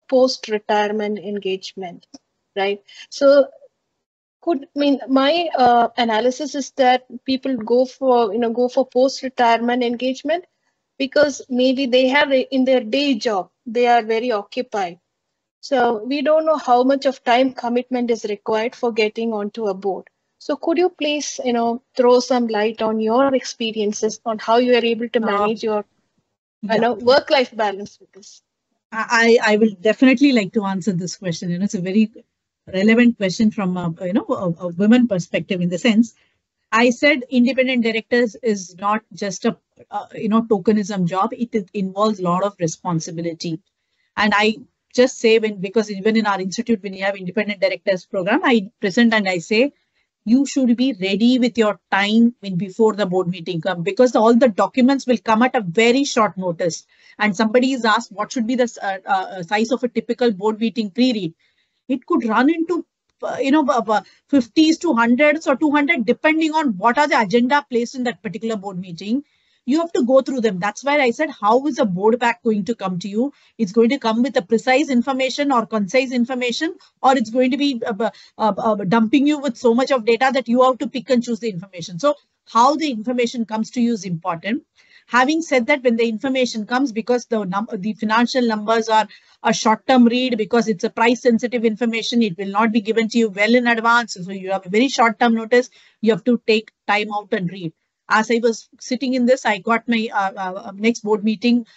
post-retirement engagement, right? So my analysis is that people go for post-retirement engagement because maybe they have in their day job, they are very occupied. So we don't know how much of time commitment is required for getting onto a board. So could you please, throw some light on your experiences on how you are able to Uh, manage your, yeah, work-life balance with this? I will definitely like to answer this question. It's a very relevant question from a women perspective. In the sense, I said independent directors is not just a tokenism job. It involves a lot of responsibility. And I just say because even in our institute, when you have independent directors program, I present and I say you should be ready with your time before the board meeting come, because all the documents will come at a very short notice. And somebody is asked what should be the size of a typical board meeting pre-read. It could run into 50s to hundreds or 200 depending on what are the agenda placed in that particular board meeting. You have to go through them. That's why I said, how is a board pack going to come to you? It's going to come with a precise information or concise information, or it's going to be dumping you with so much of data that you have to pick and choose the information. So how the information comes to you is important. Having said that, when the information comes, because the financial numbers are a short-term read, because it's a price-sensitive information, it will not be given to you well in advance. So you have a very short-term notice. You have to take time out and read. As I was sitting in this, I got my next board meeting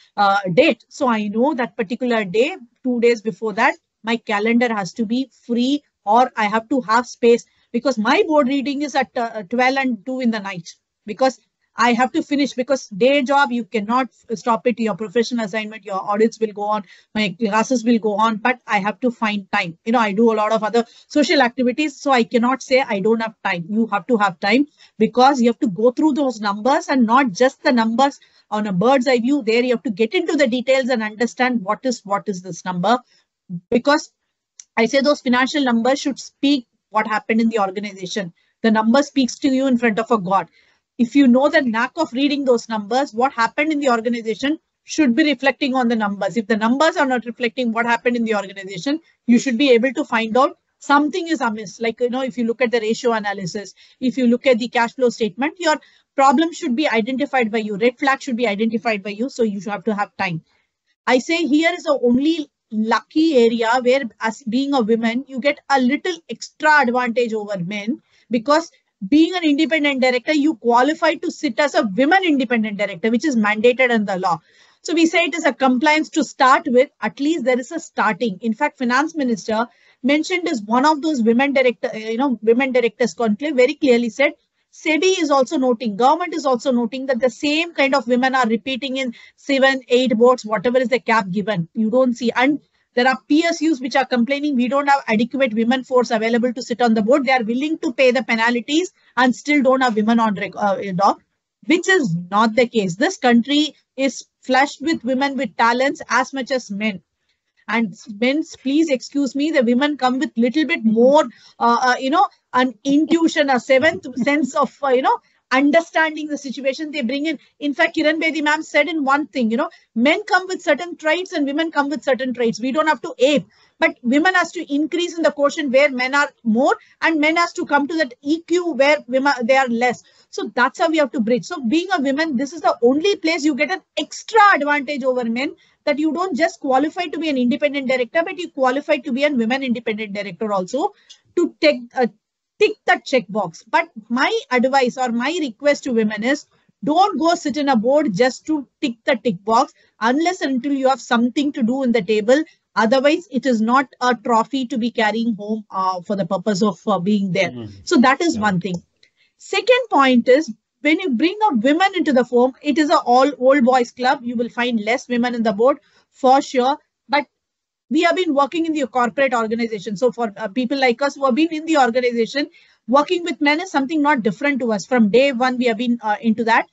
date. So I know that particular day, 2 days before that, my calendar has to be free, or I have to have space, because my board reading is at 12 and 2 in the night, because I have to finish, because day job, you cannot stop it. Your professional assignment, your audits will go on, my classes will go on, but I have to find time. I do a lot of other social activities, so I cannot say I don't have time. You have to have time, because you have to go through those numbers, and not just the numbers on a bird's eye view. There you have to get into the details and understand what is this number, because I say those financial numbers should speak what happened in the organization. The number speaks to you in front of a God. If you know the knack of reading those numbers, what happened in the organization should be reflecting on the numbers. If the numbers are not reflecting what happened in the organization, you should be able to find out something is amiss. Like, if you look at the ratio analysis, if you look at the cash flow statement, your problem should be identified by you. Red flag should be identified by you. So you should have to have time. I say here is the only lucky area where, as being a woman, you get a little extra advantage over men, because being an independent director, you qualify to sit as a women independent director, which is mandated in the law. So we say it is a compliance to start with. At least there is a starting. In fact, finance minister mentioned as one of those women directors conclave, very clearly said, SEBI is also noting, government is also noting that the same kind of women are repeating in 7, 8 boards, whatever is the cap given. You don't see. And there are PSUs which are complaining we don't have adequate women force available to sit on the board. They are willing to pay the penalties and still don't have women on which is not the case. This country is flushed with women with talents as much as men. And men, please excuse me, the women come with little bit more, an intuition, a seventh sense of, understanding the situation they bring in. In fact, Kiran Bedi ma'am said in one thing, men come with certain traits and women come with certain traits. We don't have to ape, but women has to increase in the quotient where men are more, and men has to come to that EQ where women, they are less. So that's how we have to bridge. So being a woman, this is the only place you get an extra advantage over men, that you don't just qualify to be an independent director, but you qualify to be a women independent director also, to tick that checkbox. But my advice or my request to women is, don't go sit in a board just to tick the tick box, unless and until you have something to do in the table. Otherwise, it is not a trophy to be carrying home for the purpose of being there. So that is one thing. Second point is, when you bring a women into the firm, it is an all old boys club. You will find less women in the board for sure. But we have been working in the corporate organization. So for people like us who have been in the organization, working with men is something not different to us. From day one, we have been into that.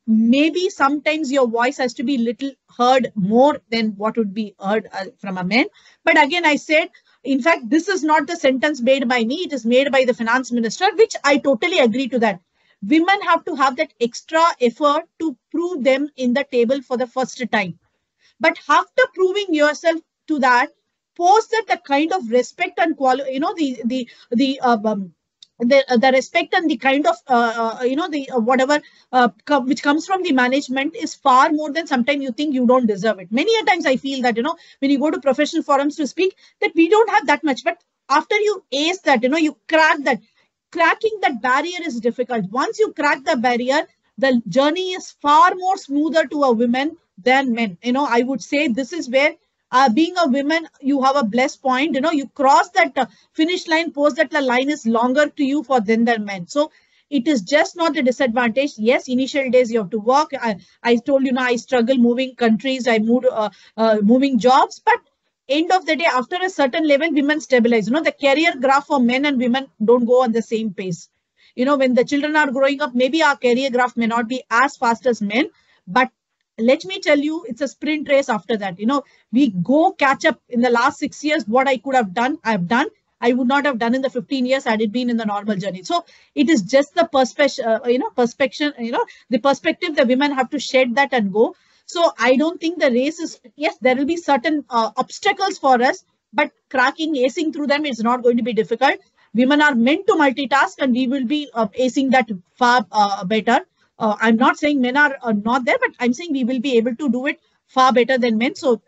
Maybe sometimes your voice has to be little heard more than what would be heard from a man. But again, I said, in fact, this is not the sentence made by me. It is made by the finance minister, which I totally agree to that. Women have to have that extra effort to prove them in the table for the first time. But after proving yourself, to that, post that the kind of respect and quality, the respect and the kind of whatever which comes from the management is far more than sometimes you think you don't deserve it. Many a times I feel that when you go to professional forums to speak, that we don't have that much, but after you ace that, you crack that. Cracking that barrier is difficult. Once you crack the barrier, the journey is far more smoother to a woman than men. I would say this is where being a woman, you have a blessed point. You cross that finish line, post that the line is longer to you for than men. So it is just not a disadvantage. Yes, initial days you have to work. I told you, I struggle moving countries. I moved moving jobs, but end of the day, after a certain level, women stabilize. The career graph for men and women don't go on the same pace. When the children are growing up, maybe our career graph may not be as fast as men, but let me tell you, it's a sprint race after that. We go catch up. In the last 6 years, what I could have done, I have done. I would not have done in the 15 years had it been in the normal journey. So it is just the perspective, the perspective the women have to shed that and go. So I don't think the race is, yes, there will be certain obstacles for us, but cracking, acing through them is not going to be difficult. Women are meant to multitask, and we will be acing that far better. I'm not saying men are not there, but I'm saying we will be able to do it far better than men. So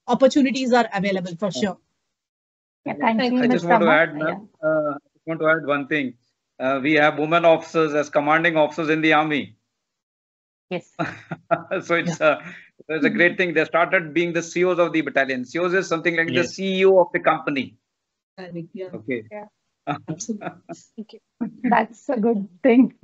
opportunities are available for sure. Yeah, thank you. I just want to add, ma'am, one thing. We have women officers as commanding officers in the army. Yes. So it's a great thing. They started being the CEOs of the battalion. CEOs is something like the CEO of the company. Yeah. Okay. Yeah. Okay. That's a good thing.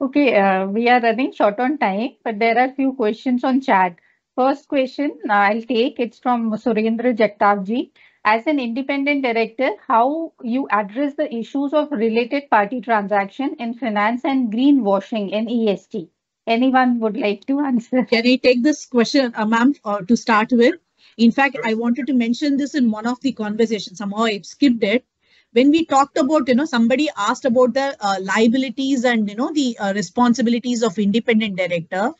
Okay, we are running short on time, but there are few questions on chat. First question I'll take, it's from Surendra Jagtapji. As an independent director, how you address the issues of related party transaction in finance and greenwashing in ESG? Anyone would like to answer? Can I take this question, ma'am, to start with? In fact, I wanted to mention this in one of the conversations. Somehow I skipped it. When we talked about, somebody asked about the liabilities and, the responsibilities of independent director.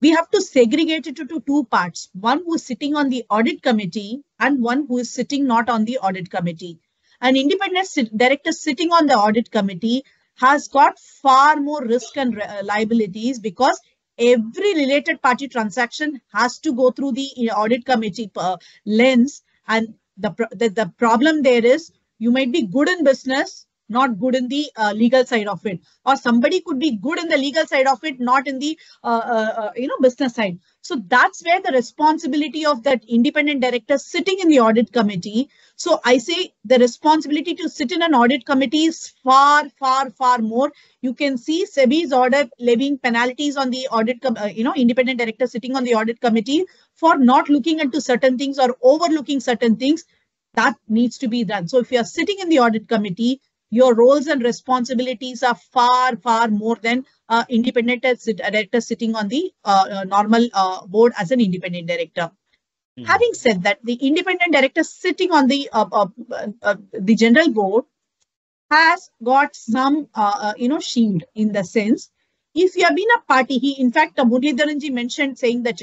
We have to segregate it into two parts. One who is sitting on the audit committee and one who is sitting not on the audit committee. An independent director sitting on the audit committee has got far more risk and liabilities, because every related party transaction has to go through the audit committee lens. And the problem there is, you might be good in business, not good in the legal side of it, or somebody could be good in the legal side of it, not in the business side. So that's where the responsibility of that independent director sitting in the audit committee. So I say the responsibility to sit in an audit committee is far, far, far more. You can see SEBI's order levying penalties on the audit, independent director sitting on the audit committee for not looking into certain things or overlooking certain things. That needs to be done. So if you are sitting in the audit committee, your roles and responsibilities are far, far more than independent director sitting on the normal board as an independent director. Having said that, the independent director sitting on the general board has got some, shield, in the sense, if you have been a party, in fact, Muralidharanji mentioned saying that,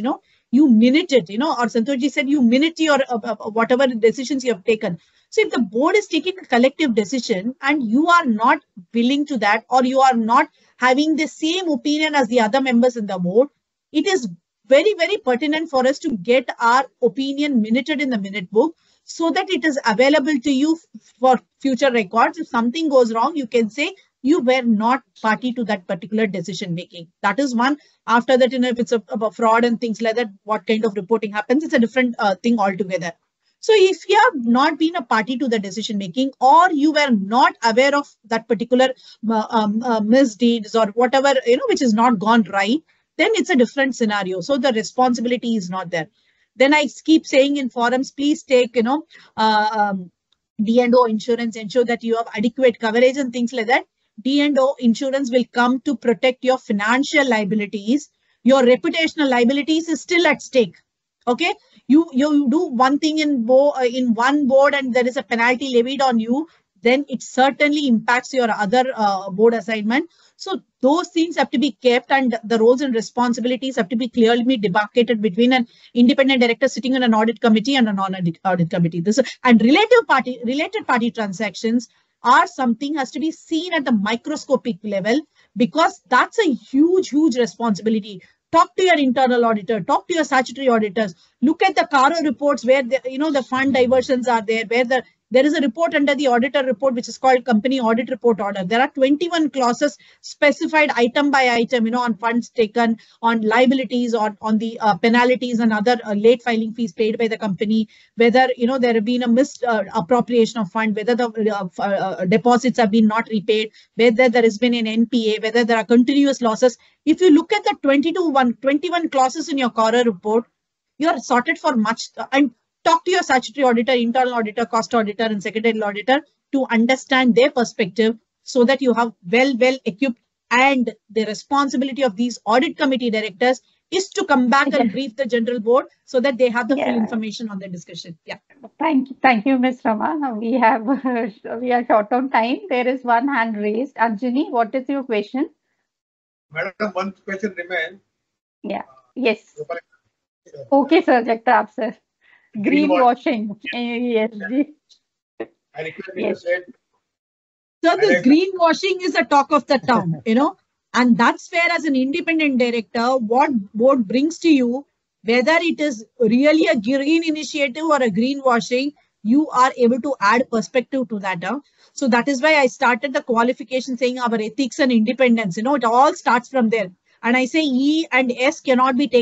you minute it, or Santoshji said you minute your whatever decisions you have taken. So if the board is taking a collective decision and you are not willing to that, or you are not having the same opinion as the other members in the board, it is very, very pertinent for us to get our opinion minuted in the minute book, so that it is available to you for future records. If something goes wrong, you can say you were not party to that particular decision making. That is one. After that, if it's a fraud and things like that, what kind of reporting happens, it's a different thing altogether. So if you have not been a party to the decision making, or you were not aware of that particular misdeeds or whatever, which is not gone right, then it's a different scenario. So the responsibility is not there. Then I keep saying in forums, please take, D&O insurance, ensure that you have adequate coverage and things like that. D&O insurance will come to protect your financial liabilities. Your reputational liabilities is still at stake. Okay, you do one thing in one board and there is a penalty levied on you. then it certainly impacts your other board assignment. So those things have to be kept, and the roles and responsibilities have to be clearly demarcated between an independent director sitting on an audit committee and a non-audit committee. And related party transactions are something has to be seen at the microscopic level, because that's a huge responsibility. Talk to your internal auditor, talk to your statutory auditors, look at the CARO reports where the fund diversions are there, where there is a report under the auditor report which is called company audit report order. There are 21 clauses specified item by item, on funds taken, on liabilities, on the penalties and other late filing fees paid by the company, whether there have been a misappropriation of fund, whether the deposits have been not repaid, whether there has been an NPA, whether there are continuous losses. If you look at the 21 clauses in your CARO report, you are sorted for much. And talk to your statutory auditor, internal auditor, cost auditor, and secretarial auditor to understand their perspective, so that you have well equipped. And the responsibility of these audit committee directors is to come back and brief the general board, so that they have the full information on the discussion. Yeah. Thank you, Ms. Rama. We are short on time. There is one hand raised. Anjani, what is your question? Madam, one question remains. Yeah. Yes. Okay, sir. Jagtap, sir. Greenwashing. Yes. I request you to say. So this greenwashing is a talk of the town, and that's where, as an independent director, what board brings to you, whether it is really a green initiative or a greenwashing, you are able to add perspective to that. So that is why I started the qualification saying our ethics and independence, it all starts from there. And I say E and S cannot be taken